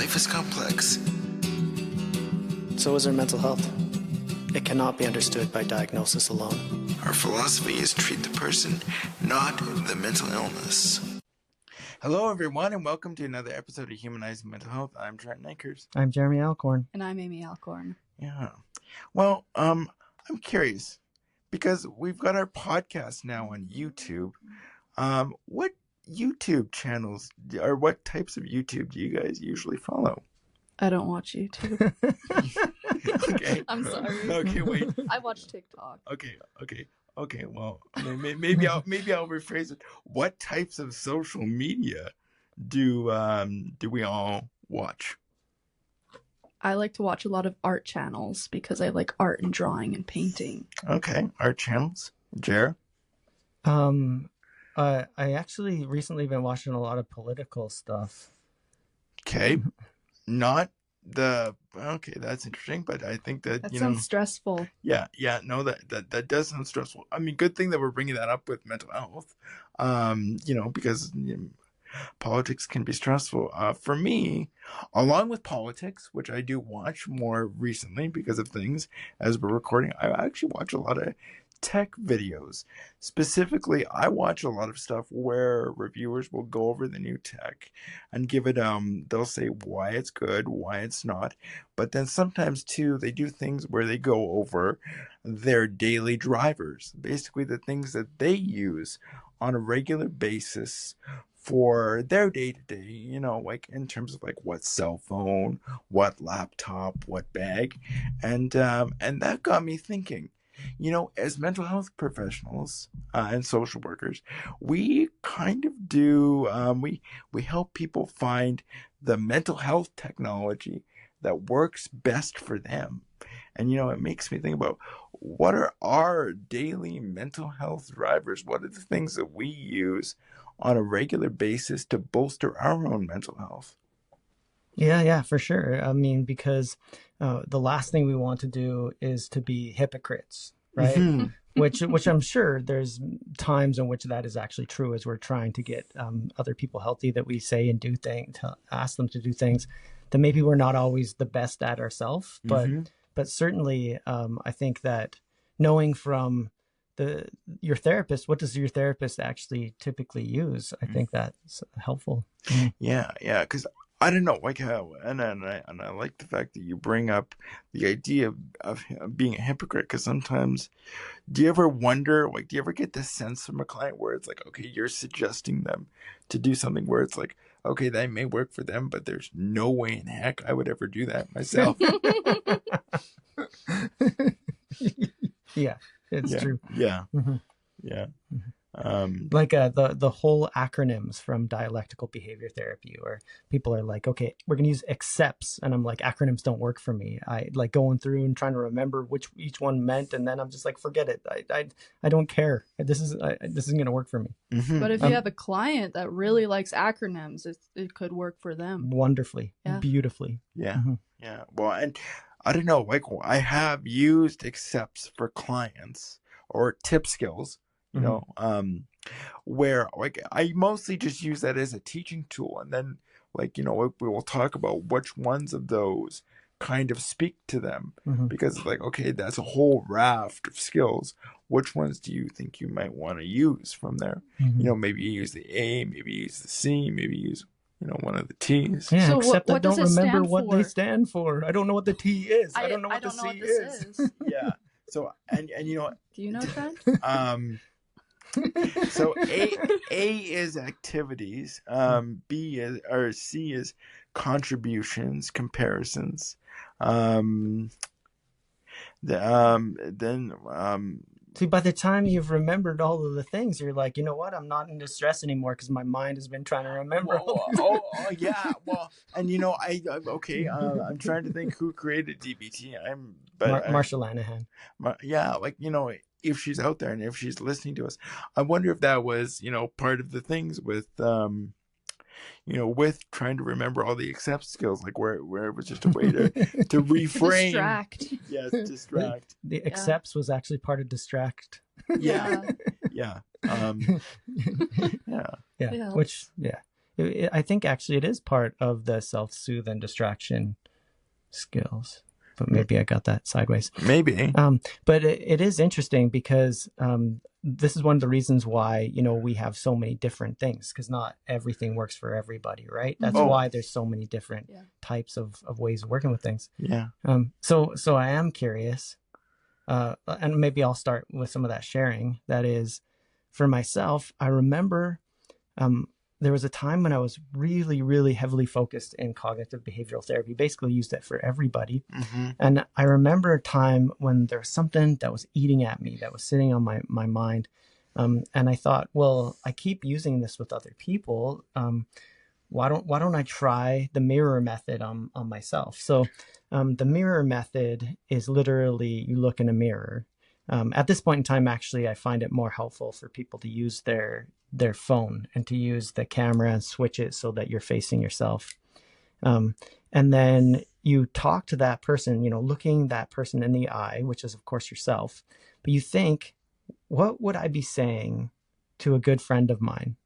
Life is complex. So is our mental health. It cannot be understood by diagnosis alone. Our philosophy is treat the person, not the mental illness. Hello, everyone, and welcome to another episode of Humanized Mental Health. I'm Trent Akers. I'm Jeremy Alcorn. And I'm Amy Alcorn. Yeah. Well, I'm curious because we've got our podcast now on YouTube. What YouTube channels or what types of YouTube do you guys usually follow? I don't watch YouTube. Okay. I'm sorry. Okay, wait. I watch TikTok. Okay. Well, maybe I'll rephrase it. What types of social media do we all watch? I like to watch a lot of art channels because I like art and drawing and painting. Okay, art channels. Jer? I actually recently been watching a lot of political stuff. Okay. Okay, that's interesting, but I think that sounds stressful. Yeah, no, that does sound stressful. I mean, good thing that we're bringing that up with mental health, because politics can be stressful. For me, along with politics, which I do watch more recently because of things as we're recording, I actually watch a lot of tech videos. Specifically, I watch a lot of stuff where reviewers will go over the new tech and give it they'll say why it's good, why it's not, but then sometimes too they do things where they go over their daily drivers, basically the things that they use on a regular basis for their day-to-day, like in terms of like what cell phone, what laptop, what bag, and that got me thinking. As mental health professionals and social workers, we kind of do, we help people find the mental health technology that works best for them. And, it makes me think about what are our daily mental health drivers? What are the things that we use on a regular basis to bolster our own mental health? Yeah, for sure. I mean, because the last thing we want to do is to be hypocrites, right? Mm-hmm. Which I'm sure there's times in which that is actually true as we're trying to get other people healthy, that we say and do things, to ask them to do things that maybe we're not always the best at ourselves. But certainly, I think that knowing from your therapist, what does your therapist actually typically use? I think that's helpful. Yeah, because I don't know, like how, and I like the fact that you bring up the idea of being a hypocrite, because sometimes, do you ever wonder, like, do you ever get this sense from a client where it's like, okay, you're suggesting them to do something where it's like, okay, that may work for them, but there's no way in heck I would ever do that myself. Yeah, it's true. Yeah. Mm-hmm. Yeah. Like the whole acronyms from dialectical behavior therapy, where people are like, okay, we're going to use accepts. And I'm like, acronyms don't work for me. I like going through and trying to remember which each one meant. And then I'm just like, forget it. I don't care. This isn't going to work for me. Mm-hmm. But if you have a client that really likes acronyms, it could work for them. Wonderfully, beautifully. Yeah. Mm-hmm. Yeah. Well, and I don't know, like I have used accepts for clients or tip skills, where like I mostly just use that as a teaching tool, and then like we will talk about which ones of those kind of speak to them, because it's like, okay, that's a whole raft of skills. Which ones do you think you might want to use from there? Maybe you use the A, maybe you use the C, maybe you use one of the T's. Yeah, so except what I don't remember what for? They stand for. I don't know what the T is. I don't know what the C is. Yeah. So and you know what? Do you know, Trent? So A is activities. B is, or C is contributions, comparisons. See, by the time you've remembered all of the things, you're like, you know what? I'm not in distress anymore because my mind has been trying to remember. Yeah. Well, and I'm trying to think who created DBT. Marsha Lanahan. If she's out there and if she's listening to us, I wonder if that was, part of the things with, with trying to remember all the accept skills, like where it was just a way to reframe. Distract. Yes, distract. The accepts was actually part of distract. Yeah. Yeah. Which, I think actually it is part of the self-soothe and distraction skills, but maybe I got that sideways. Maybe. But it is interesting because this is one of the reasons why, we have so many different things, because not everything works for everybody, right? That's why there's so many different types of ways of working with things. Yeah. So I am curious, and maybe I'll start with some of that sharing. That is, for myself, I remember there was a time when I was really, really heavily focused in cognitive behavioral therapy, basically used it for everybody. Mm-hmm. And I remember a time when there was something that was eating at me, that was sitting on my mind. And I thought, well, I keep using this with other people. Why don't I try the mirror method on myself? So the mirror method is literally, you look in a mirror. At this point in time, actually, I find it more helpful for people to use their phone and to use the camera and switch it so that you're facing yourself. And then you talk to that person, looking that person in the eye, which is of course yourself, but you think, what would I be saying to a good friend of mine?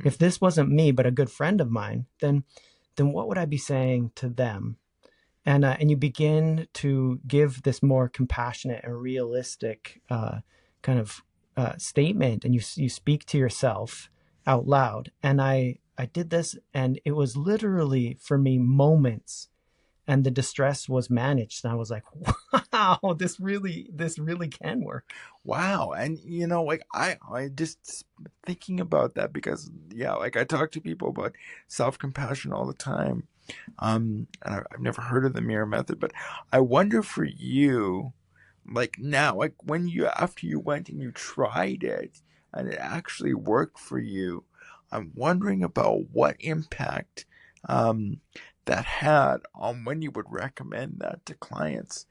If this wasn't me, but a good friend of mine, then what would I be saying to them? And you begin to give this more compassionate and realistic kind of statement, and you speak to yourself out loud. And I did this, and it was literally for me moments, and the distress was managed. And I was like, wow, this really can work. Wow. And like I just thinking about that, because like I talk to people about self-compassion all the time. And I've never heard of the mirror method, but I wonder for you, like now, like after you went and you tried it and it actually worked for you, I'm wondering about what impact that had on when you would recommend that to clients,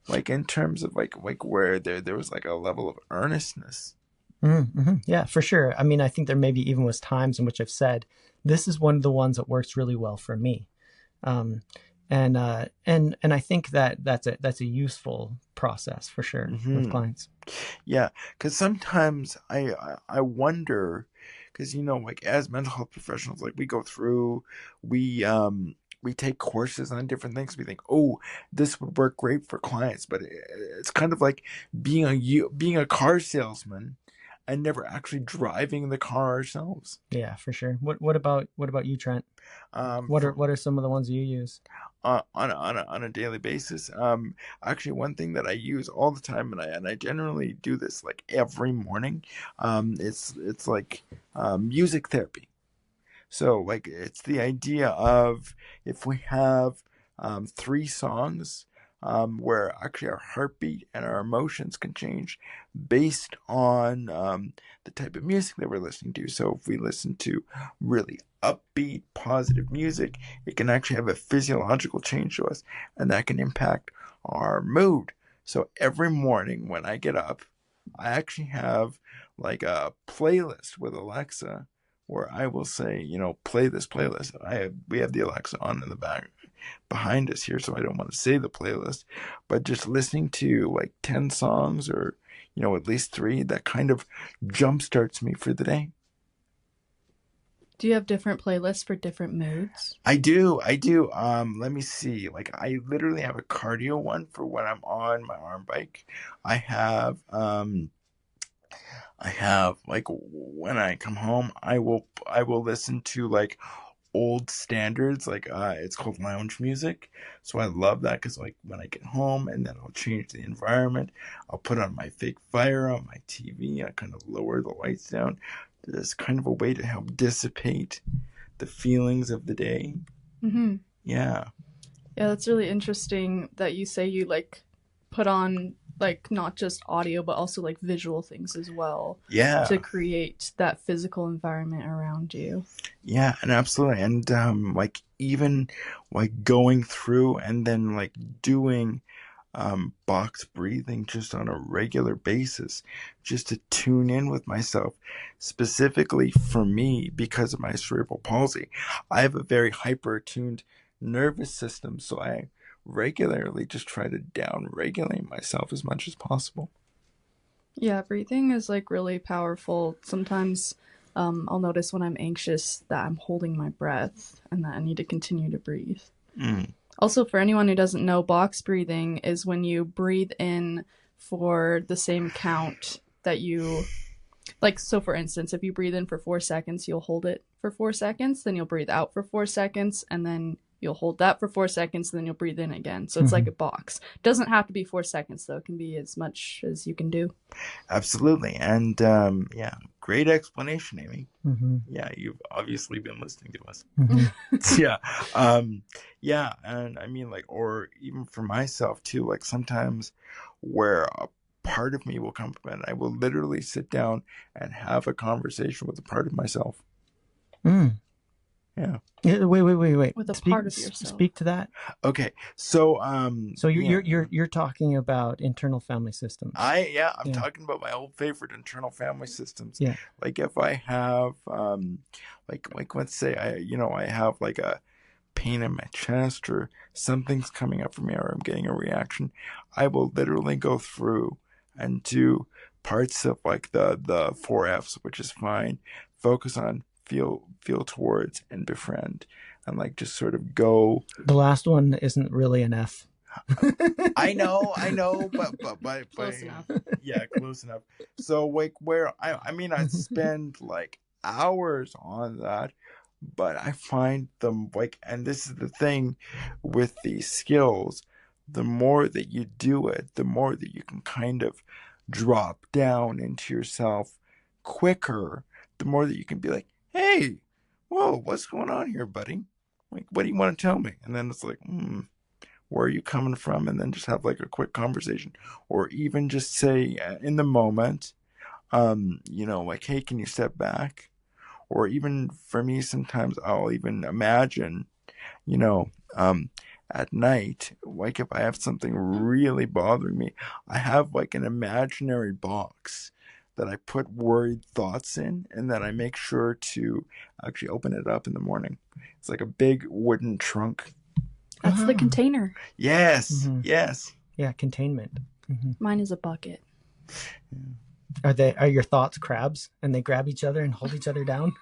like in terms of like where there was like a level of earnestness. Mm-hmm. Yeah, for sure. I mean, I think there maybe even was times in which I've said, this is one of the ones that works really well for me. And I think that's a useful process for sure with clients. Yeah, because sometimes I wonder, because like as mental health professionals, like we go through, we take courses on different things. We think, oh, this would work great for clients, but it's kind of like being a car salesman and never actually driving the car ourselves. Yeah, for sure. What about you, Trent? What are some of the ones you use on a daily basis? Actually, one thing that I use all the time, and I generally do this like every morning. It's like music therapy. So like it's the idea of, if we have 3 songs, where actually our heartbeat and our emotions can change based on the type of music that we're listening to. So if we listen to really upbeat, positive music, it can actually have a physiological change to us, and that can impact our mood. So every morning when I get up, I actually have like a playlist with Alexa, where I will say, play this playlist. We have the Alexa on in the back behind us here, so I don't want to say the playlist, but just listening to like 10 songs, or at least 3, that kind of jump starts me for the day. Do you have different playlists for different moods? I do. Let me see. Like I literally have a cardio one for when I'm on my arm bike. I have like when I come home, I will listen to like old standards, like it's called lounge music. So I love that, because like when I get home, and then I'll change the environment, I'll put on my fake fire on my TV, I kind of lower the lights down. There's kind of a way to help dissipate the feelings of the day. Mm-hmm. Yeah, that's really interesting that you say you like put on like not just audio but also like visual things as well, to create that physical environment around you. Yeah, and absolutely. And like even like going through and then like doing box breathing just on a regular basis, just to tune in with myself. Specifically for me, because of my cerebral palsy, I have a very hyper attuned nervous system, so I regularly just try to down regulate myself as much as possible. Yeah, breathing is like really powerful. Sometimes I'll notice when I'm anxious that I'm holding my breath and that I need to continue to breathe. Also, for anyone who doesn't know, box breathing is when you breathe in for the same count that you, like, so for instance, if you breathe in for 4 seconds, you'll hold it for 4 seconds, then you'll breathe out for 4 seconds, and then you'll hold that for 4 seconds, and then you'll breathe in again. So it's like a box. Doesn't have to be 4 seconds, though. It can be as much as you can do. Absolutely. And yeah, great explanation, Amy. Yeah, you've obviously been listening to us. Yeah. Yeah. And I mean, like, or even for myself too, like sometimes where a part of me will come up and I will literally sit down and have a conversation with a part of myself. Yeah. Wait. With a part of yourself. Speak to that. Okay. So you're talking about internal family systems. I'm talking about my old favorite internal family systems. Yeah. Like if I have like let's say I have like a pain in my chest or something's coming up for me or I'm getting a reaction, I will literally go through and do parts of like the 4 F's, which is fine. Focus on feel towards and befriend, and like just sort of go. The last one isn't really an F. I know, but Close enough. Yeah, close enough. So like where I mean I spend like hours on that, but I find them like, and this is the thing with these skills, the more that you do it, the more that you can kind of drop down into yourself quicker, the more that you can be like, hey, whoa, what's going on here, buddy? Like, what do you want to tell me? And then it's like, where are you coming from? And then just have like a quick conversation, or even just say in the moment, like, hey, can you step back? Or even for me, sometimes I'll even imagine, at night, like if I have something really bothering me, I have like an imaginary box that I put worried thoughts in, and then I make sure to actually open it up in the morning. It's like a big wooden trunk. That's the container. Yes, yes. Yeah, containment. Mine is a bucket. Are your thoughts crabs and they grab each other and hold each other down?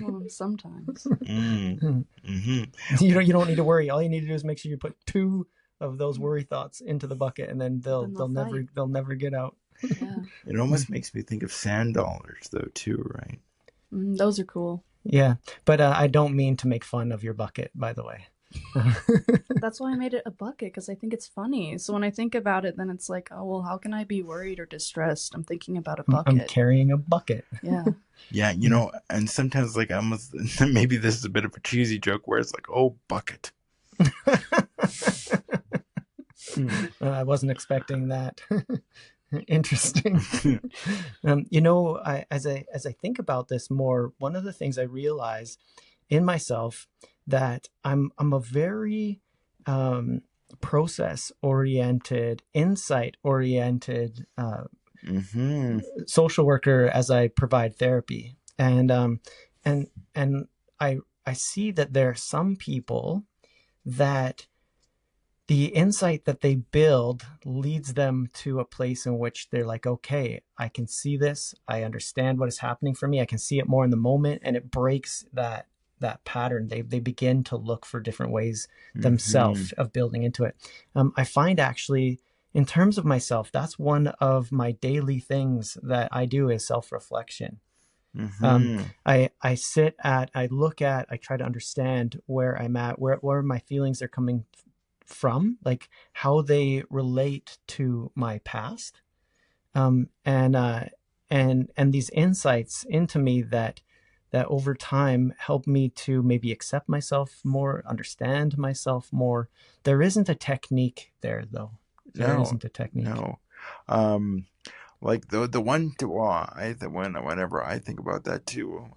Well, sometimes. You don't need to worry. All you need to do is make sure you put 2 of those worry thoughts into the bucket, and then they'll never get out. Yeah. It almost makes me think of sand dollars though too, right? Those are cool. Yeah, but I don't mean to make fun of your bucket, by the way. That's why I made it a bucket, because I think it's funny. So when I think about it, then it's like, oh, well, how can I be worried or distressed? I'm thinking about a bucket. I'm carrying a bucket. Yeah. Yeah, and sometimes like maybe this is a bit of a cheesy joke where it's like, oh, bucket. I wasn't expecting that. Interesting. As I think about this more, one of the things I realize in myself that I'm a very process oriented, insight oriented social worker as I provide therapy, and I see that there are some people that the insight that they build leads them to a place in which they're like, okay, I can see this. I understand what is happening for me. I can see it more in the moment, and it breaks that pattern. They begin to look for different ways themselves of building into it. I find actually, in terms of myself, that's one of my daily things that I do is self-reflection. I try to understand where I'm at, where my feelings are coming from, like how they relate to my past, and these insights into me that over time help me to maybe accept myself more, understand myself more. There isn't a technique there, though. There isn't a technique. No. Like the one to whenever I think about that too,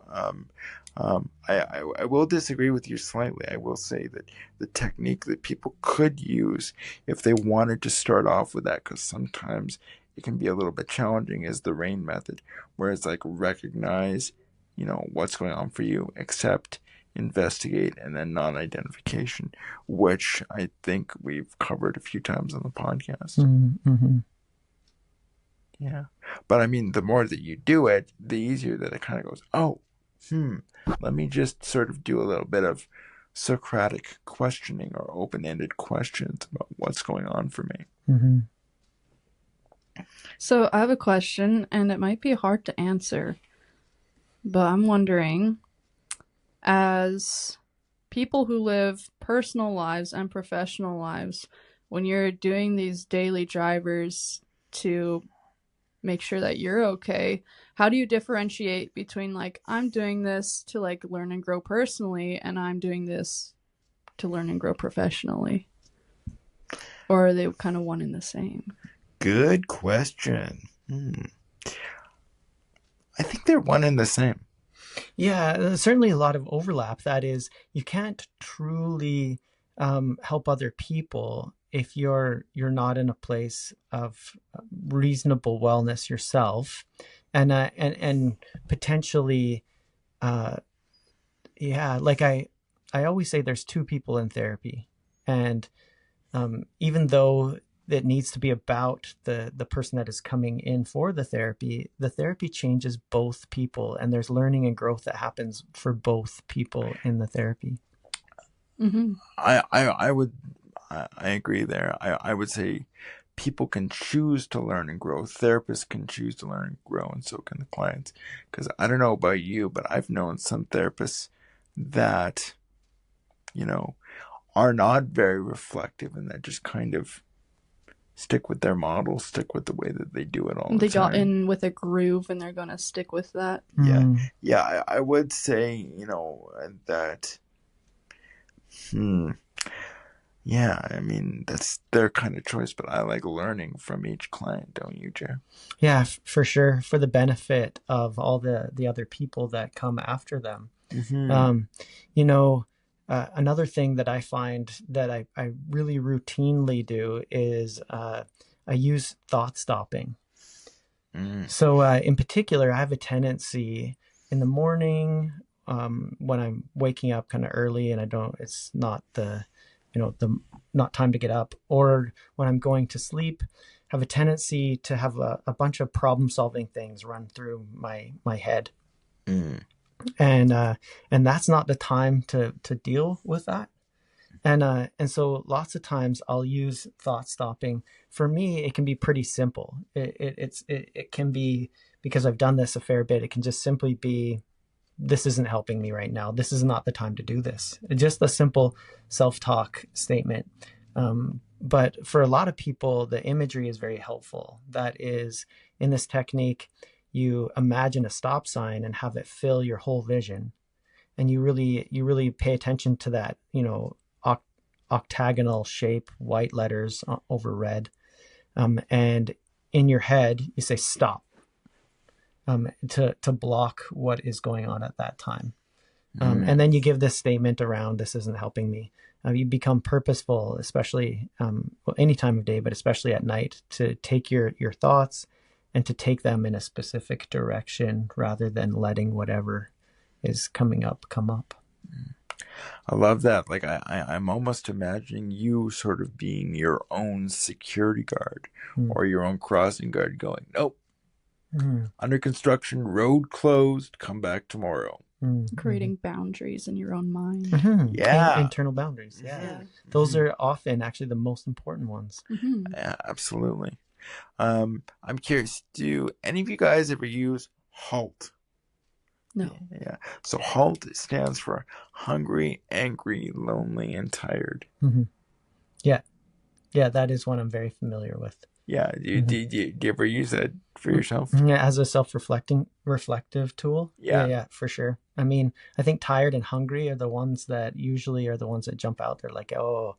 I will disagree with you slightly. I will say that the technique that people could use if they wanted to start off with that, because sometimes it can be a little bit challenging, is the RAIN method, where it's like recognize, what's going on for you, accept, investigate, and then non-identification, which I think we've covered a few times on the podcast. Yeah. But I mean, the more that you do it, the easier that it kind of goes, oh, let me just sort of do a little bit of Socratic questioning or open-ended questions about what's going on for me. Mm-hmm. So I have a question, and it might be hard to answer, but I'm wondering, as people who live personal lives and professional lives, when you're doing these daily drivers to make sure that you're okay, how do you differentiate between, like, I'm doing this to, like, learn and grow personally, and I'm doing this to learn and grow professionally? Or are they kind of one and the same? Good question. I think they're one and the same. Yeah, there's certainly a lot of overlap. That is, you can't truly help other people if you're not in a place of reasonable wellness yourself, and potentially, like I always say, there's two people in therapy, and even though it needs to be about the person that is coming in for the therapy changes both people, and there's learning and growth that happens for both people in the therapy. Mm-hmm. I agree there. I would say people can choose to learn and grow. Therapists can choose to learn and grow, and so can the clients. Because I don't know about you, but I've known some therapists that, are not very reflective, and that just kind of stick with their model, stick with the way that they do it all the time. They got in with a groove, and they're going to stick with that. Yeah. I would say, that, yeah, I mean, that's their kind of choice, but I like learning from each client, don't you, Jer? Yeah, for sure, for the benefit of all the other people that come after them. Another thing that I find that I really routinely do is I use thought stopping. So in particular, I have a tendency in the morning, when I'm waking up kind of early and it's not not time to get up, or when I'm going to sleep, have a tendency to have a bunch of problem solving things run through my head. And that's not the time to deal with that. And so lots of times I'll use thought stopping. For me, it can be pretty simple. It can be, because I've done this a fair bit, it can just simply be, this isn't helping me right now. This is not the time to do this. Just a simple self-talk statement. But for a lot of people, the imagery is very helpful. That is, in this technique, you imagine a stop sign and have it fill your whole vision. And you really pay attention to that, octagonal shape, white letters over red. And in your head, you say stop, to block what is going on at that time. And then you give this statement around, this isn't helping me. You become purposeful, especially any time of day, but especially at night, to take your thoughts and to take them in a specific direction rather than letting whatever is coming up come up. I love that. Like I'm almost imagining you sort of being your own security guard or your own crossing guard, going, nope, under construction, road closed, come back tomorrow. Creating boundaries in your own mind. Yeah. Internal boundaries. Yeah. Those are often actually the most important ones. Yeah, absolutely. I'm curious, do any of you guys ever use HALT? No. Yeah. So HALT stands for hungry, angry, lonely, and tired. Yeah. Yeah, that is one I'm very familiar with. Yeah. Do you ever use that for yourself? Yeah, as a reflective tool. Yeah, for sure. I mean, I think tired and hungry are the ones that usually are the ones that jump out. They're like, oh,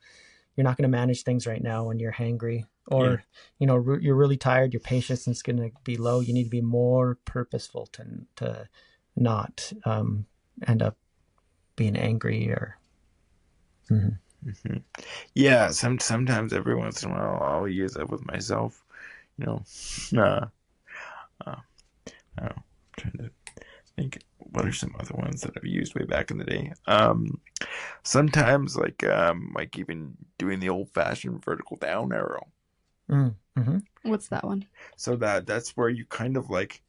you're not going to manage things right now when you're hangry, or you're really tired. Your patience is going to be low. You need to be more purposeful to not end up being angry or. Yeah, sometimes every once in a while I'll use that with myself. I'm trying to think, what are some other ones that I've used way back in the day? Sometimes like even doing the old-fashioned vertical down arrow. Mm-hmm. What's that one? So that's where you kind of like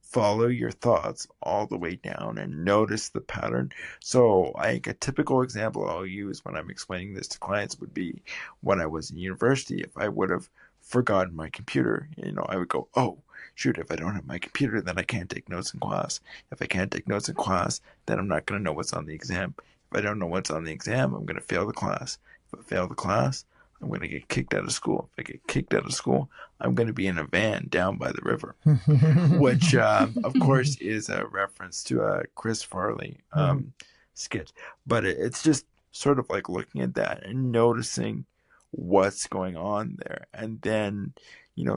follow your thoughts all the way down and notice the pattern. So like a typical example I'll use when I'm explaining this to clients would be when I was in university. If I would have forgotten my computer, I would go, oh, shoot, if I don't have my computer, then I can't take notes in class. If I can't take notes in class, then I'm not going to know what's on the exam. If I don't know what's on the exam, I'm going to fail the class. If I fail the class, I'm going to get kicked out of school. If I get kicked out of school, I'm going to be in a van down by the river, which, of course, is a reference to a Chris Farley skit. But it's just sort of like looking at that and noticing what's going on there. And then,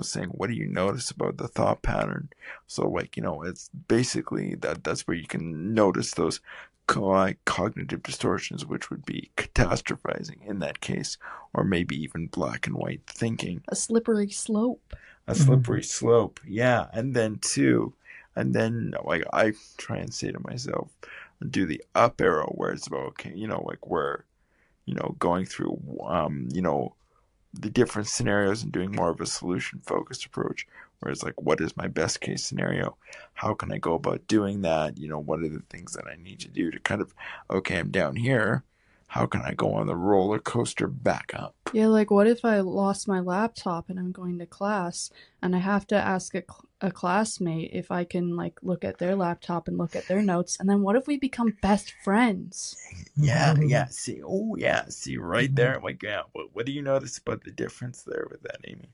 saying, what do you notice about the thought pattern? So, like, it's basically that's where you can notice those cognitive distortions, which would be catastrophizing in that case, or maybe even black and white thinking. A slippery slope. A slippery slope, yeah. And then like I try and say to myself, do the up arrow where it's about, okay, like we're, going through, the different scenarios and doing more of a solution focused approach. Whereas like, what is my best case scenario? How can I go about doing that? What are the things that I need to do to kind of, okay, I'm down here. How can I go on the roller coaster back up? Yeah, like what if I lost my laptop and I'm going to class and I have to ask a classmate if I can like look at their laptop and look at their notes, and then what if we become best friends? Yeah. See, right there. Like, yeah. What do you notice about the difference there with that, Amy?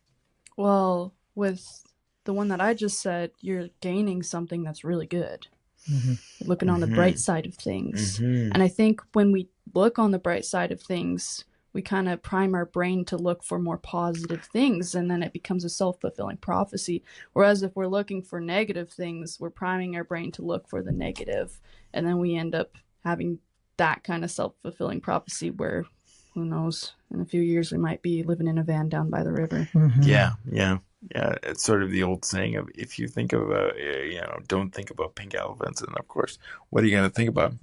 Well, with the one that I just said, you're gaining something that's really good. Mm-hmm. Looking on the bright side of things. Mm-hmm. And I think when we look on the bright side of things, we kind of prime our brain to look for more positive things, and then it becomes a self-fulfilling prophecy. Whereas if we're looking for negative things, we're priming our brain to look for the negative, and then we end up having that kind of self-fulfilling prophecy where, who knows, in a few years we might be living in a van down by the river. Mm-hmm. Yeah. It's sort of the old saying of, if you think of don't think about pink elephants, and of course, what are you going to think about?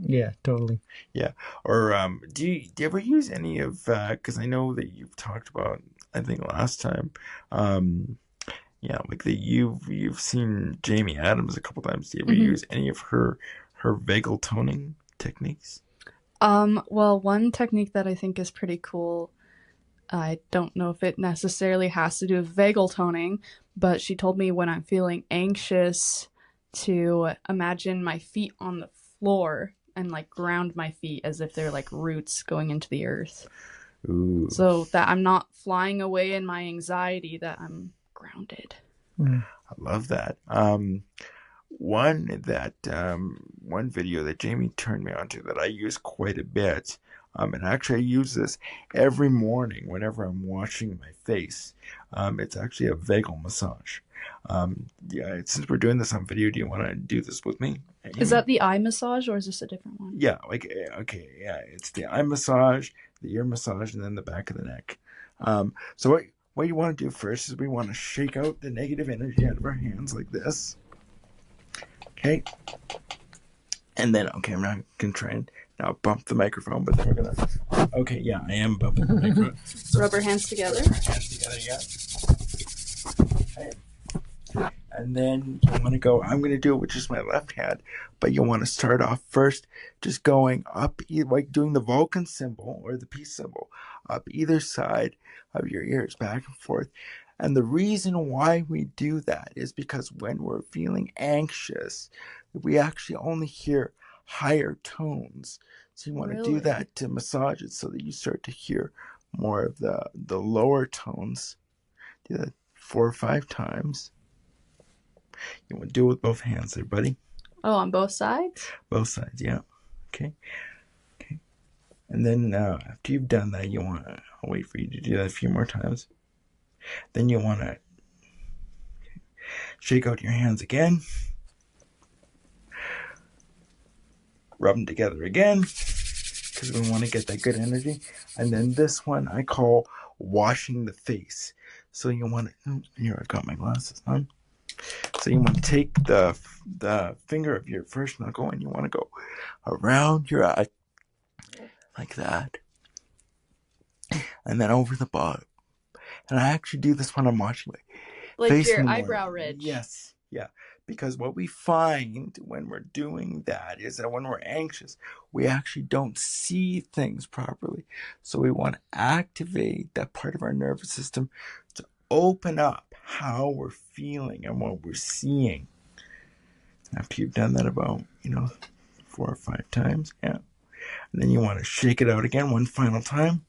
Yeah, totally. Yeah. Or do you ever use any of, because I know that you've talked about, I think last time, like that you've seen Jamie Adams a couple times. Do you ever use any of her vagal toning techniques? Well, one technique that I think is pretty cool, I don't know if it necessarily has to do with vagal toning, but she told me when I'm feeling anxious to imagine my feet on the floor and like ground my feet as if they're like roots going into the earth. Ooh. So that I'm not flying away in my anxiety, that I'm grounded. I love that. One video that Jamie turned me onto that I use quite a bit, and actually I use this every morning whenever I'm washing my face. It's actually a vagal massage. Since we're doing this on video, do you want to do this with me? Is that the eye massage, or is this a different one? Yeah, it's the eye massage, the ear massage, and then the back of the neck. So what you want to do first is we want to shake out the negative energy out of our hands like this. Okay. And then, I'm not going to try and now bump the microphone, but then we're going to, okay, yeah, I am bumping the microphone. Rub our hands together. Okay. And then you want to go, I'm going to do it with just my left hand, but you want to start off first just going up, like doing the Vulcan symbol or the peace symbol, up either side of your ears, back and forth. And the reason why we do that is because when we're feeling anxious, we actually only hear higher tones. So you want to do that to massage it so that you start to hear more of the lower tones. Do that 4 or 5 times. You want to do it with both hands there, buddy. Oh, on both sides? Both sides, yeah. Okay. And then after you've done that, I'll wait for you to do that a few more times. Then you want to shake out your hands again. Rub them together again, because we want to get that good energy. And then this one I call washing the face. So you want to, here I got my glasses on. So you want to take the finger of your first knuckle and you want to go around your eye like that. And then over the bottom. And I actually do this when I'm watching my Like face in your the eyebrow morning. ridge. Yes. Yeah. Because what we find when we're doing that is that when we're anxious, we actually don't see things properly. So we want to activate that part of our nervous system to open up how we're feeling and what we're seeing. After you've done that about, 4 or 5 times, yeah. And then you want to shake it out again one final time.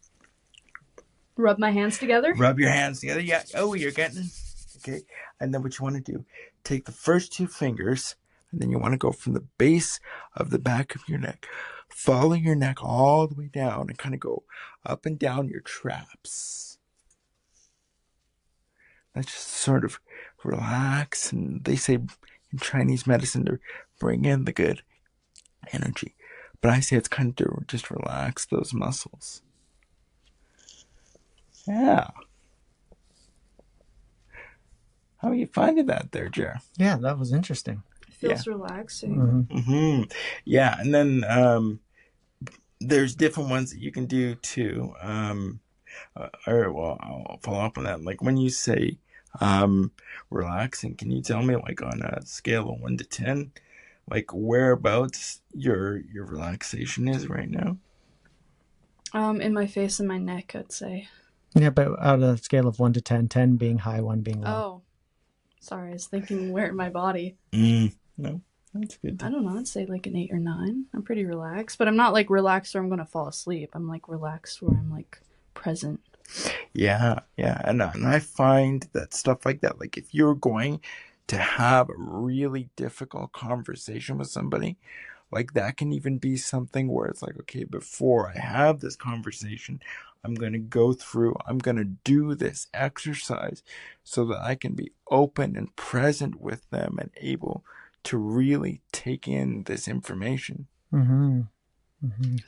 Rub my hands together. Rub your hands together. Yeah. Oh, you're getting it. Okay. And then what you want to do, take the first 2 fingers, and then you want to go from the base of the back of your neck, follow your neck all the way down and kind of go up and down your traps. Let's just sort of relax. And they say in Chinese medicine to bring in the good energy. But I say it's kind of to just relax those muscles. Yeah. How are you finding that there, Jer? Yeah, that was interesting. It feels relaxing. Yeah, and then there's different ones that you can do too. I'll follow up on that. Like when you say relaxing, can you tell me, like on a scale of 1 to 10, like whereabouts your relaxation is right now? In my face and my neck, I'd say. Yeah, but out of a scale of 1 to 10, 10 being high, 1 being low. Oh, sorry. I was thinking where in my body. No, that's good. I don't know. I'd say like an 8 or 9. I'm pretty relaxed, but I'm not like relaxed where I'm going to fall asleep. I'm like relaxed where I'm like present. Yeah. And I find that stuff like that, like if you're going to have a really difficult conversation with somebody, like that can even be something where it's like, okay, before I have this conversation, I'm going to do this exercise so that I can be open and present with them and able to really take in this information.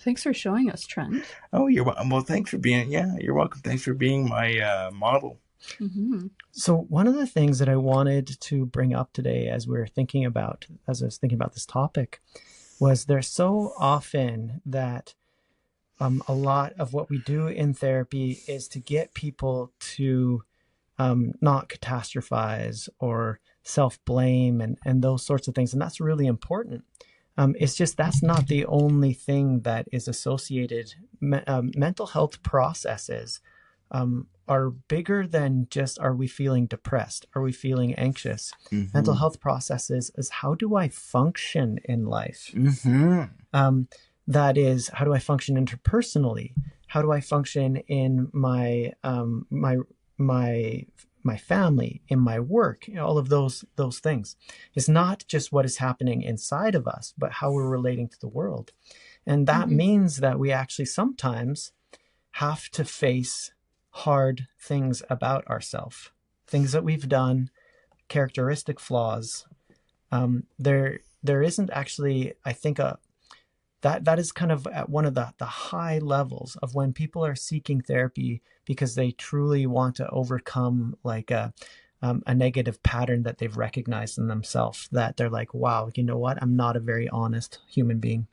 Thanks for showing us, Trent. Oh, you're welcome. Well, thanks for being, you're welcome. Thanks for being my model. So one of the things that I wanted to bring up today as I was thinking about this topic was there's so often that a lot of what we do in therapy is to get people to not catastrophize or self-blame and those sorts of things. And that's really important. It's just that's not the only thing that is associated. Mental health processes are bigger than just, are we feeling depressed? Are we feeling anxious? Mental health processes is, how do I function in life? That is, how do I function interpersonally? How do I function in my my family, in my work? All of those things. It's not just what is happening inside of us, but how we're relating to the world. And that means that we actually sometimes have to face hard things about ourselves, things that we've done, characteristic flaws. There isn't actually, I think, that is kind of at one of the high levels of when people are seeking therapy because they truly want to overcome like a negative pattern that they've recognized in themselves, that they're like, wow, you know what? I'm not a very honest human being.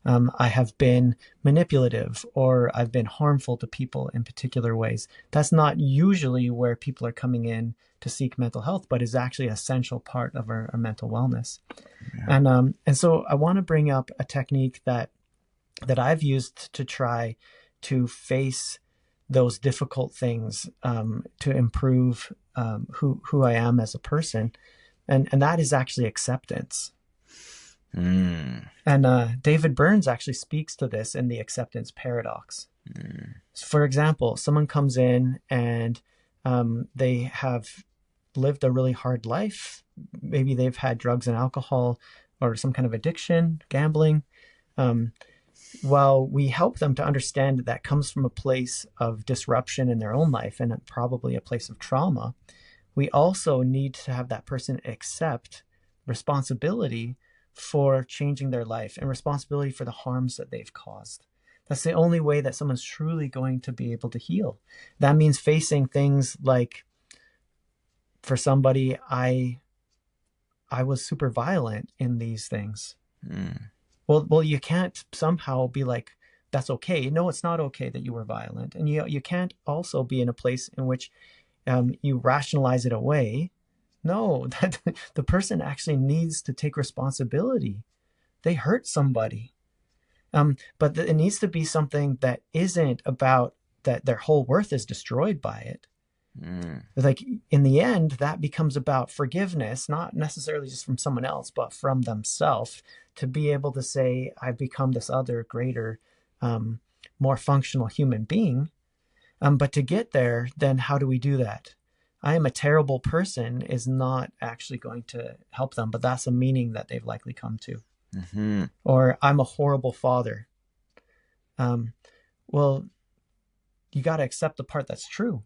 I have been manipulative, or I've been harmful to people in particular ways. That's not usually where people are coming in to seek mental health, but is actually an essential part of our mental wellness. Yeah. And so I want to bring up a technique that I've used to try to face those difficult things, to improve who I am as a person, and that is actually acceptance. And David Burns actually speaks to this in the acceptance paradox. For example, someone comes in and they have lived a really hard life. Maybe they've had drugs and alcohol or some kind of addiction, gambling. While we help them to understand that comes from a place of disruption in their own life and probably a place of trauma, we also need to have that person accept responsibility for changing their life and responsibility for the harms that they've caused. That's the only way that someone's truly going to be able to heal. That means facing things like, for somebody, I was super violent in these things. Well, you can't somehow be like, that's okay. No, it's not okay that you were violent. And you can't also be in a place in which you rationalize it away. No, that the person actually needs to take responsibility. They hurt somebody. But it needs to be something that isn't about that their whole worth is destroyed by it. Like in the end, that becomes about forgiveness, not necessarily just from someone else, but from themselves, to be able to say, I've become this other greater, more functional human being. But to get there, then how do we do that? I am a terrible person is not actually going to help them, but that's a meaning that they've likely come to. Or I'm a horrible father. Well, you got to accept the part that's true.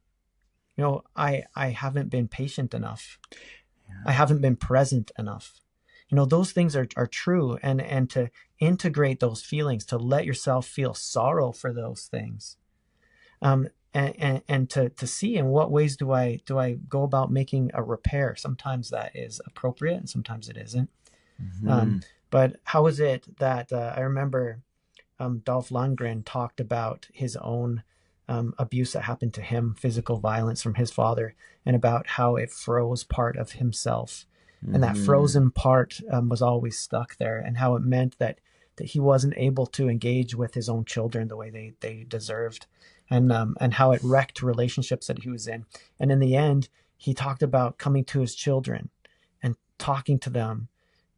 You know, I haven't been patient enough. I haven't been present enough. You know, those things are true. And to integrate those feelings, to let yourself feel sorrow for those things. And to see in what ways do I go about making a repair. Sometimes that is appropriate and sometimes it isn't. But how is it that I remember Dolph Lundgren talked about his own abuse that happened to him, physical violence from his father, and about how it froze part of himself. And that frozen part was always stuck there, and how it meant that he wasn't able to engage with his own children the way they deserved, and how it wrecked relationships that he was in. And in the end, he talked about coming to his children and talking to them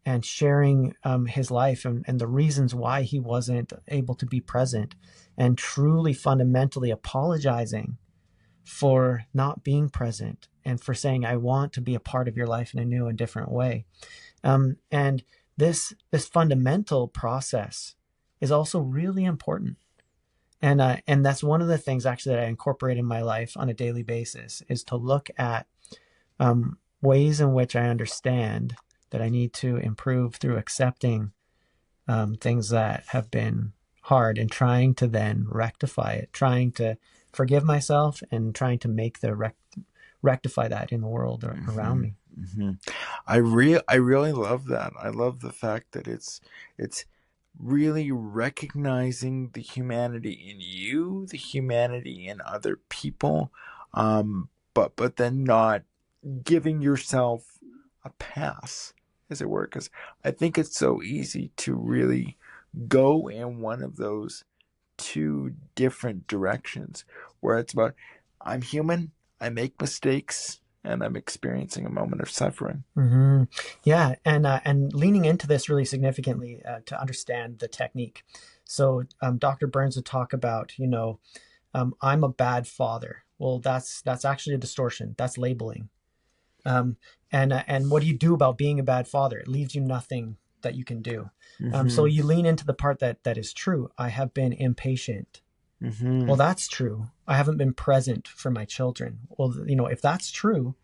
and sharing his life and the reasons why he wasn't able to be present, and truly fundamentally apologizing for not being present and for saying, I want to be a part of your life in a new and different way. And this fundamental process is also really important. And that's one of the things actually that I incorporate in my life on a daily basis, is to look at ways in which I understand that I need to improve through accepting things that have been hard and trying to then rectify it, trying to forgive myself and trying to make rectify that in the world around me. I really love that. I love the fact that it's really recognizing the humanity in you, the humanity in other people, but then not giving yourself a pass, as it were, because I think it's so easy to really go in one of those two different directions, where it's about, I'm human, I make mistakes, and I'm experiencing a moment of suffering. Yeah, and leaning into this really significantly to understand the technique. So Dr. Burns would talk about, I'm a bad father. Well, that's actually a distortion. That's labeling. And what do you do about being a bad father? It leaves you nothing that you can do. So you lean into the part that is true. I have been impatient. Well, that's true. I haven't been present for my children. Well, if that's true,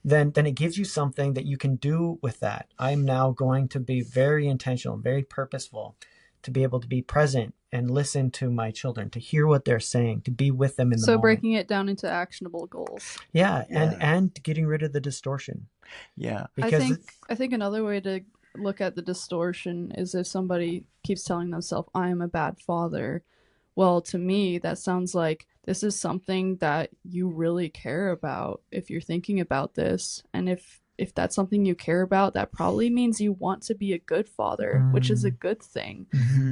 then it gives you something that you can do with that. I'm now going to be very intentional, very purposeful, to be able to be present and listen to my children, to hear what they're saying, to be with them in the moment. So breaking it down into actionable goals. Yeah. And getting rid of the distortion. Yeah. Because I think another way to look at the distortion is if somebody keeps telling themselves, I am a bad father. Well, to me, that sounds like this is something that you really care about if you're thinking about this. And if that's something you care about, that probably means you want to be a good father, which is a good thing.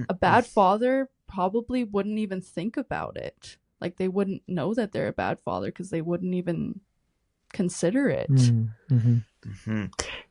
A bad father probably wouldn't even think about it. Like, they wouldn't know that they're a bad father because they wouldn't even consider it.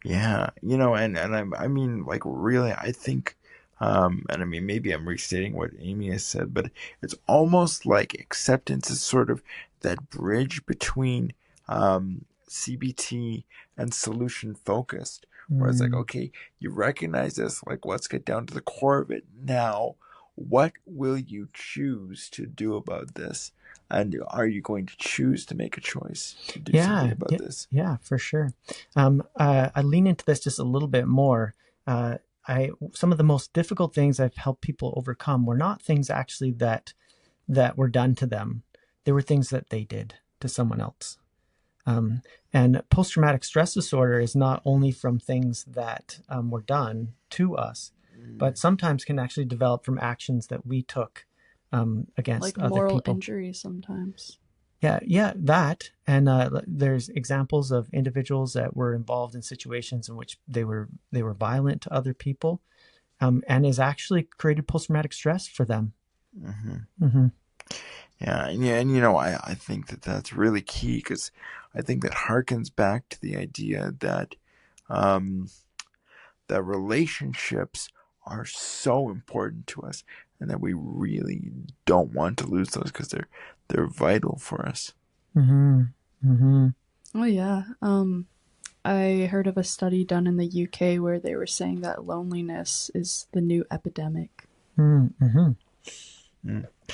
Yeah. And I mean, like, really, I think, and I mean, maybe I'm restating what Amy has said, but it's almost like acceptance is sort of that bridge between CBT and solution focused, where it's like, okay, you recognize this, like, let's get down to the core of it now. What will you choose to do about this? And are you going to choose to make a choice to do something about this? Yeah, for sure. I lean into this just a little bit more. Some of the most difficult things I've helped people overcome were not things actually that were done to them. They were things that they did to someone else. And post-traumatic stress disorder is not only from things that were done to us, but sometimes can actually develop from actions that we took against like other moral people. injury sometimes. Yeah, that. And there's examples of individuals that were involved in situations in which they were violent to other people, and has actually created post-traumatic stress for them. Mm-hmm. Mm-hmm. Yeah, and I think that that's really key, because I think that harkens back to the idea that that relationships are so important to us, and that we really don't want to lose those, because they're vital for us. Mm-hmm. Mm-hmm. Oh yeah. I heard of a study done in the UK where they were saying that loneliness is the new epidemic. Mm-hmm.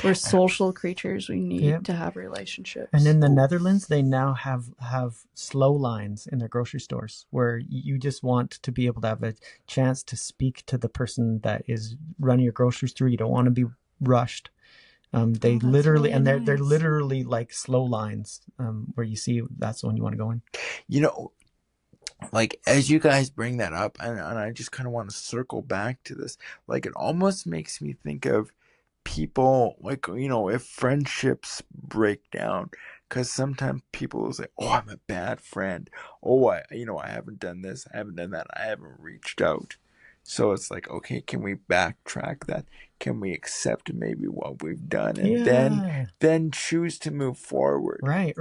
We're social creatures. We need Yep. to have relationships. And in the Netherlands, they now have slow lines in their grocery stores where you just want to be able to have a chance to speak to the person that is running your groceries through. You don't want to be rushed. They literally, really and they're nice. literally like slow lines, where you see that's the one you want to go in. Like, as you guys bring that up, and I just kind of want to circle back to this, like, it almost makes me think of people, like, if friendships break down, because sometimes people will say, oh, I'm a bad friend. Oh, I haven't done this, I haven't done that, I haven't reached out. So it's like, okay, can we backtrack that? Can we accept maybe what we've done, and then choose to move forward? Right.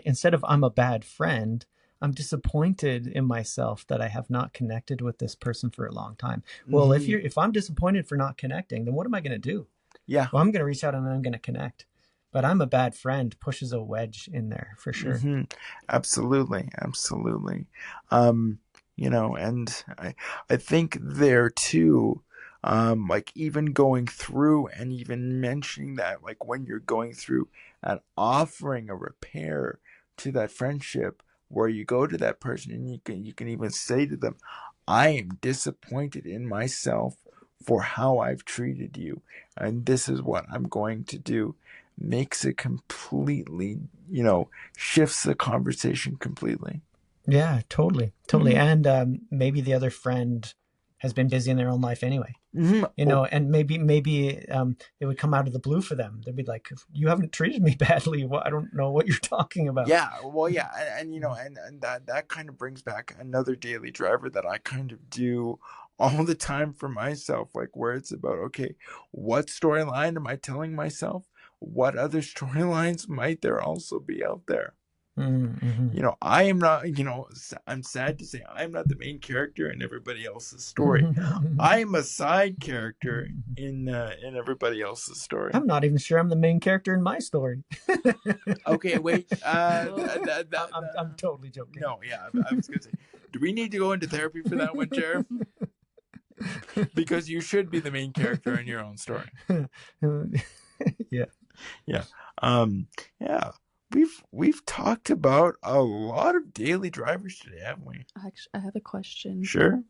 Instead of I'm a bad friend, I'm disappointed in myself that I have not connected with this person for a long time. Well, if I'm disappointed for not connecting, then what am I going to do? Yeah. Well, I'm going to reach out and I'm going to connect. But I'm a bad friend pushes a wedge in there for sure. Mm-hmm. Absolutely. And I think there too, like, even going through and even mentioning that, like, when you're going through and offering a repair to that friendship, where you go to that person and you can even say to them, I am disappointed in myself for how I've treated you, and this is what I'm going to do, makes it completely, shifts the conversation completely. Yeah, totally. Mm-hmm. And maybe the other friend has been busy in their own life anyway. Mm-hmm. And maybe it would come out of the blue for them. They'd be like, you haven't treated me badly. Well, I don't know what you're talking about. Yeah, well, yeah, and that kind of brings back another daily driver that I kind of do all the time for myself, like, where it's about, okay, what storyline am I telling myself? What other storylines might there also be out there? Mm-hmm. I am not, I'm sad to say, I'm not the main character in everybody else's story. I am a side character in everybody else's story. I'm not even sure I'm the main character in my story. Okay, wait. I'm totally joking. No, yeah, I was going to say, do we need to go into therapy for that one, Jer? Because you should be the main character in your own story. Yeah. Yeah. Yeah. We've talked about a lot of daily drivers today, haven't we? Actually, I have a question. Sure.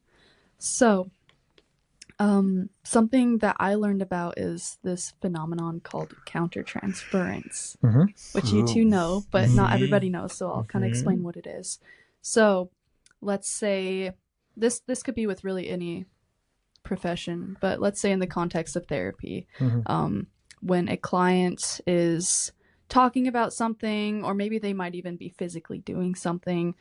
So, something that I learned about is this phenomenon called countertransference, which you two know, but not everybody knows. So I'll kind of explain what it is. So, let's say this could be with really any profession, but let's say in the context of therapy, when a client is talking about something, or maybe they might even be physically doing something,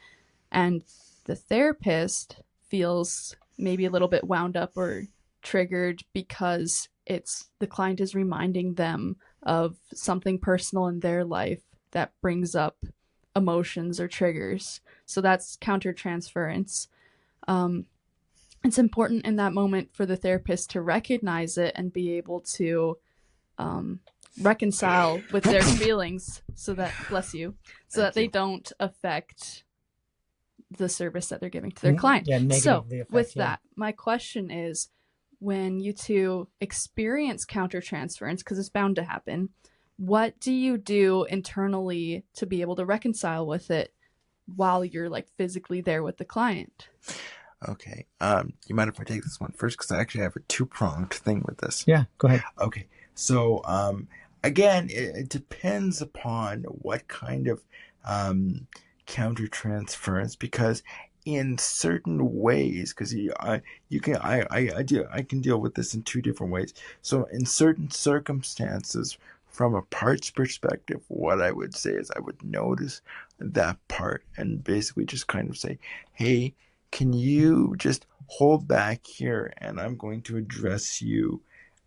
and the therapist feels maybe a little bit wound up or triggered because the client is reminding them of something personal in their life that brings up emotions or triggers. So that's countertransference. It's important in that moment for the therapist to recognize it and be able to reconcile with their feelings, so that, bless you, so that they don't affect the service that they're giving to their client. Yeah, so with that, my question is, when you two experience countertransference, because it's bound to happen, what do you do internally to be able to reconcile with it while you're like physically there with the client? Okay. You mind if I take this one first? Because I actually have a two-pronged thing with this. Yeah, go ahead. Okay. So, again, it depends upon what kind of countertransference, because in certain ways, because I can deal with this in two different ways. So in certain circumstances, from a parts perspective, what I would say is I would notice that part and basically just kind of say, hey, can you just hold back here, and I'm going to address you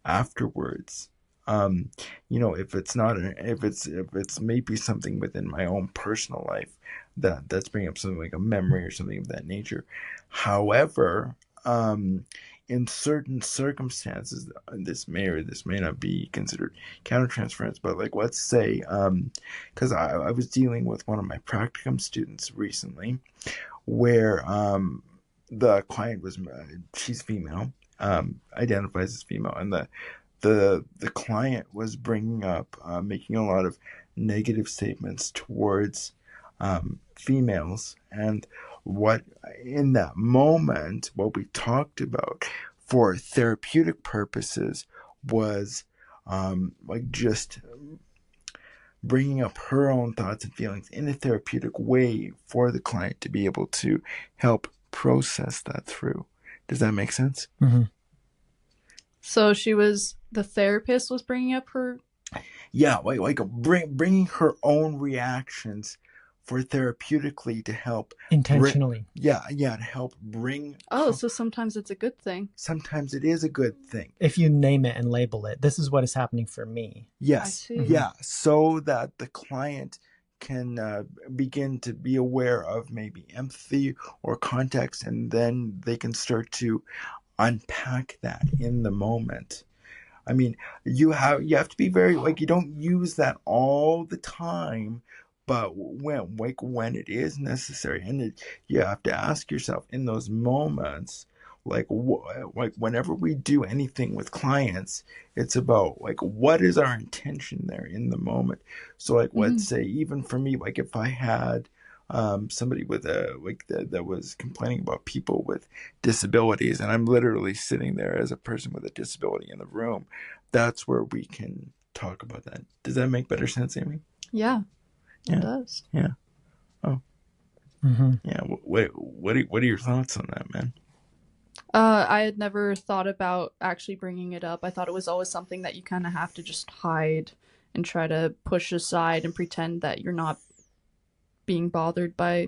afterwards. If it's maybe something within my own personal life that's bringing up something like a memory or something of that nature. However, in certain circumstances, this may or this may not be considered countertransference, but like, let's say, because I was dealing with one of my practicum students recently, where the client was, she's female, identifies as female, and the client was bringing up, making a lot of negative statements towards females. And what in that moment, what we talked about for therapeutic purposes was like just bringing up her own thoughts and feelings in a therapeutic way for the client to be able to help process that through. Does that make sense? Mm-hmm. So the therapist was bringing up her... Yeah, like bringing her own reactions for therapeutically to help intentionally. To help bring. So sometimes it's a good thing. Sometimes it is a good thing if you name it and label it. This is what is happening for me. Yes, I see. Yeah, so that the client can begin to be aware of maybe empathy or context, and then they can start to unpack that in the moment. I mean, you have to be very, like, you don't use that all the time, but when it is necessary, and you have to ask yourself in those moments, like whenever we do anything with clients, it's about like, what is our intention there in the moment. So like, let's say, even for me, like if I had somebody with that was complaining about people with disabilities, and I'm literally sitting there as a person with a disability in the room, that's where we can talk about that. Does that make better sense, Amy? Yeah, it does. Yeah. Oh. Mm-hmm. Yeah. What are your thoughts on that, man? I had never thought about actually bringing it up. I thought it was always something that you kind of have to just hide and try to push aside and pretend that you're not being bothered by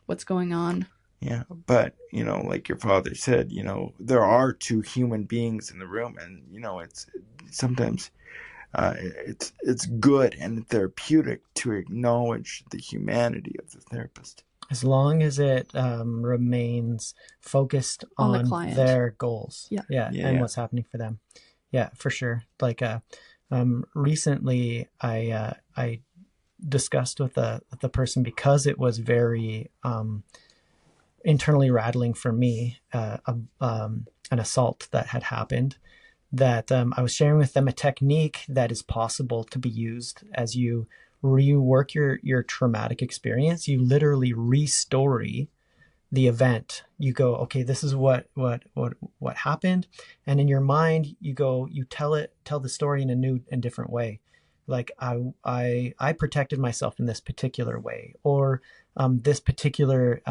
what's going on. Yeah, but like your father said, there are two human beings in the room, and it's sometimes it's good and therapeutic to acknowledge the humanity of the therapist, as long as it remains focused on the on client, their goals. Yeah, and what's happening for them. Yeah, for sure. Like recently I discussed with the person, because it was very internally rattling for me, an assault that had happened, that I was sharing with them a technique that is possible to be used as you rework your traumatic experience. You literally restory the event. You go, okay, this is what happened, and in your mind you tell the story in a new and different way. Like I protected myself in this particular way, or this particular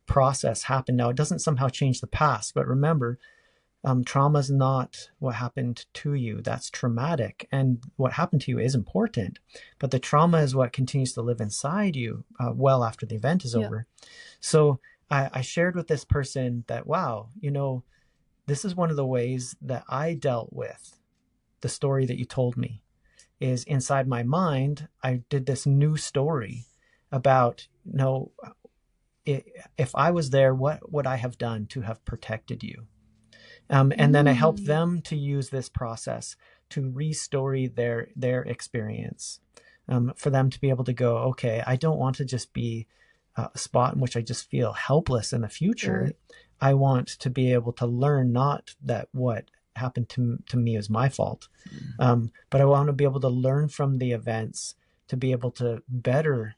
process happened. Now, it doesn't somehow change the past, but remember, trauma is not what happened to you. That's traumatic, and what happened to you is important, but the trauma is what continues to live inside you well after the event is over. So I shared with this person that, wow, this is one of the ways that I dealt with the story that you told me. Is inside my mind, I did this new story about, if I was there, what would I have done to have protected you? And then I helped them to use this process to restory their experience, for them to be able to go, okay, I don't want to just be a spot in which I just feel helpless in the future. Right. I want to be able to learn, not that what happened to me is my fault, but I want to be able to learn from the events to be able to better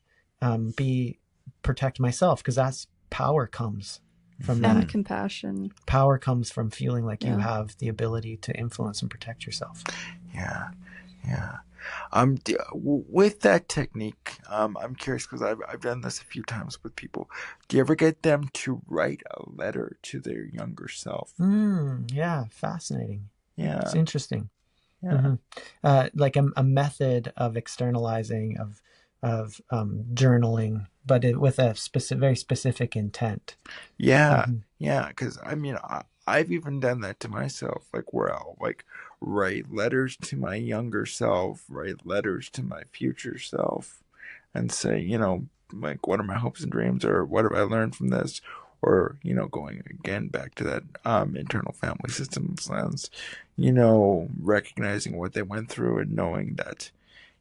protect myself, because that's power comes from that. And compassion. Power comes from feeling like you have the ability to influence and protect yourself. Yeah. Yeah. With that technique, I'm curious because I've done this a few times with people. Do you ever get them to write a letter to their younger self? Yeah, fascinating. Yeah. It's interesting. Yeah. Like a method of externalizing of journaling, but with a very specific intent. Yeah. Yeah. Because I mean, I've even done that to myself, like where I'll like write letters to my younger self, write letters to my future self, and say, like, what are my hopes and dreams, or what have I learned from this, or going again back to that internal family systems lens, recognizing what they went through and knowing that,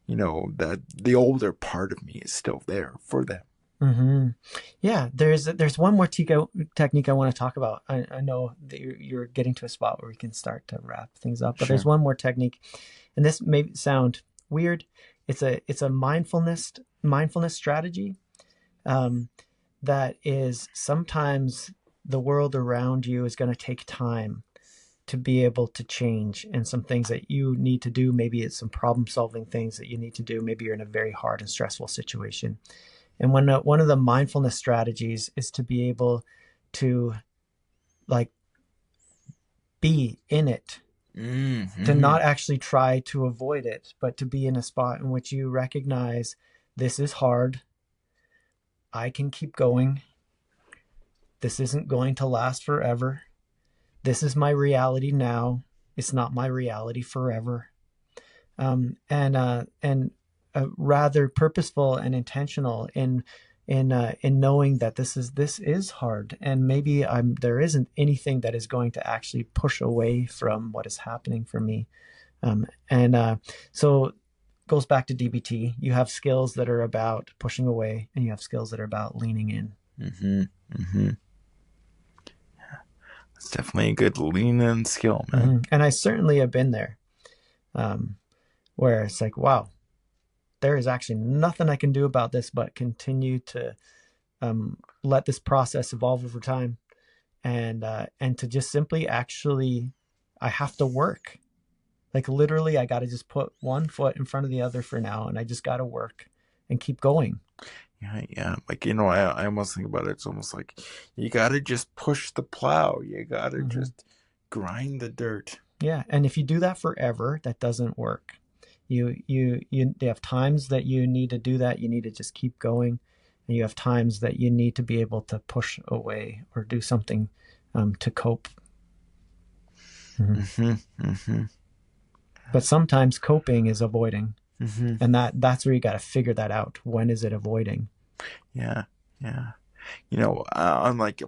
that the older part of me is still there for them. Yeah, there's one more technique I want to talk about. I know that you're getting to a spot where we can start to wrap things up, but there's one more technique, and this may sound weird. It's a mindfulness strategy that is sometimes the world around you is going to take time to be able to change, and some things that you need to do. Maybe it's some problem solving things that you need to do. Maybe you're in a very hard and stressful situation. And one of the mindfulness strategies is to be able to like be in it, to not actually try to avoid it, but to be in a spot in which you recognize this is hard. I can keep going. This isn't going to last forever. This is my reality now. It's not my reality forever. And rather purposeful and intentional in knowing that this is hard, and maybe there isn't anything that is going to actually push away from what is happening for me. So it goes back to DBT. You have skills that are about pushing away, and you have skills that are about leaning in. Yeah, that's definitely a good lean in skill, man. And I certainly have been there, where it's like, wow, there is actually nothing I can do about this but continue to let this process evolve over time, and to just simply actually, I have to work. Like literally, I got to just put one foot in front of the other for now, and I just got to work and keep going. Yeah. Like, I almost think about it. It's almost like you got to just push the plow. You got to just grind the dirt. Yeah. And if you do that forever, that doesn't work. You have times that you need to do that. You need to just keep going. And you have times that you need to be able to push away or do something to cope. But sometimes coping is avoiding. And that's where you got to figure that out. When is it avoiding? Yeah. Unlike,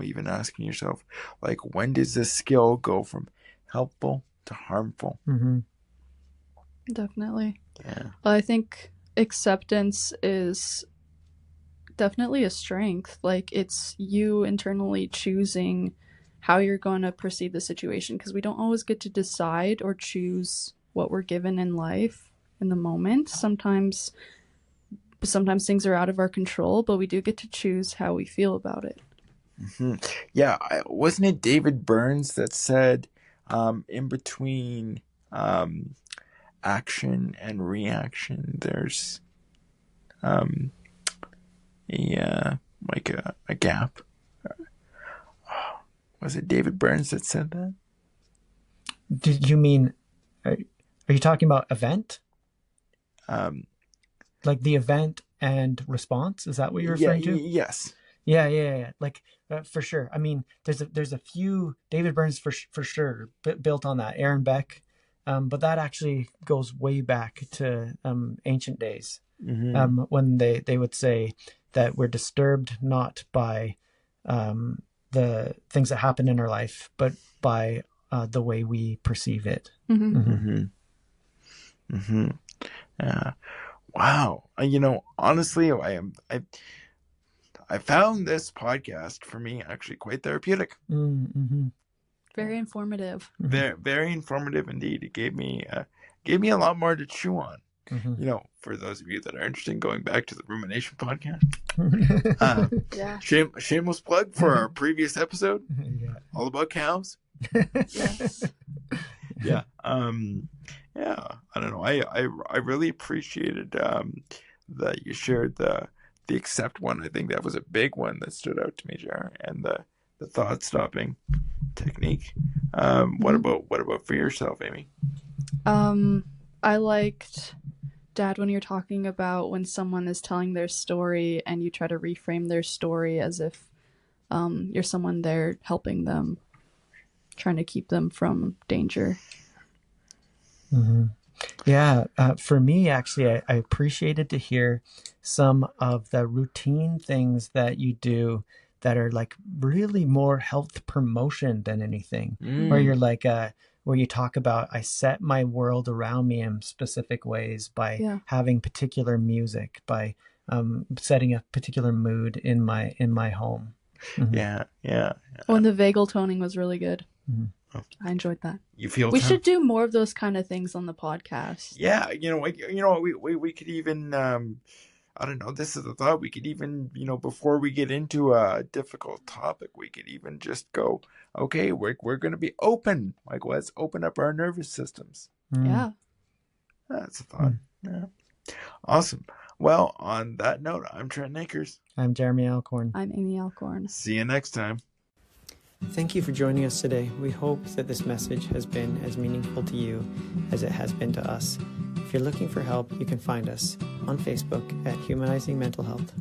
even asking yourself, like, when does this skill go from helpful to harmful? Definitely. Yeah. Well, I think acceptance is definitely a strength. Like, it's you internally choosing how you're going to perceive the situation, because we don't always get to decide or choose what we're given in life in the moment. Sometimes things are out of our control, but we do get to choose how we feel about it. Yeah. Wasn't it David Burns that said, in between action and reaction, there's a gap? Was it David Burns that said that? Did you mean, are you talking about event? Like the event and response? Is that what you're referring to? Yes. Yeah. Like, for sure. I mean, there's a few David Burns for sure built on that. Aaron Beck, but that actually goes way back to ancient days, when they would say that we're disturbed not by the things that happen in our life, but by the way we perceive it. Yeah. Wow. Honestly, I found this podcast for me actually quite therapeutic. Very informative. Very, very informative indeed. It gave me a lot more to chew on. For those of you that are interested in going back to the rumination podcast, shameless plug for our previous episode, all about cows. Yes. Yeah. Yeah, I don't know. I really appreciated that you shared the accept one. I think that was a big one that stood out to me, Jar, and the thought stopping technique. What about for yourself, Amy? I liked, Dad, when you're talking about when someone is telling their story and you try to reframe their story as if you're someone there helping them, trying to keep them from danger. Mm-hmm. Yeah, for me, actually, I appreciated to hear some of the routine things that you do that are like really more health promotion than anything. Where you're like, where you talk about, I set my world around me in specific ways by having particular music, by setting a particular mood in my home. Mm-hmm. Yeah. Oh, and the vagal toning was really good. Mm-hmm. I enjoyed that. You feel we should do more of those kind of things on the podcast. Yeah, we could even I don't know, this is a thought, we could even, before we get into a difficult topic, we could even just go, okay, we're going to be open. Like, let's open up our nervous systems. Yeah. That's a thought. Yeah. Awesome. Well, on that note, I'm Trent Akers. I'm Jeremy Alcorn. I'm Amy Alcorn. See you next time. Thank you for joining us today. We hope that this message has been as meaningful to you as it has been to us. If you're looking for help, you can find us on Facebook at Humanizing Mental Health.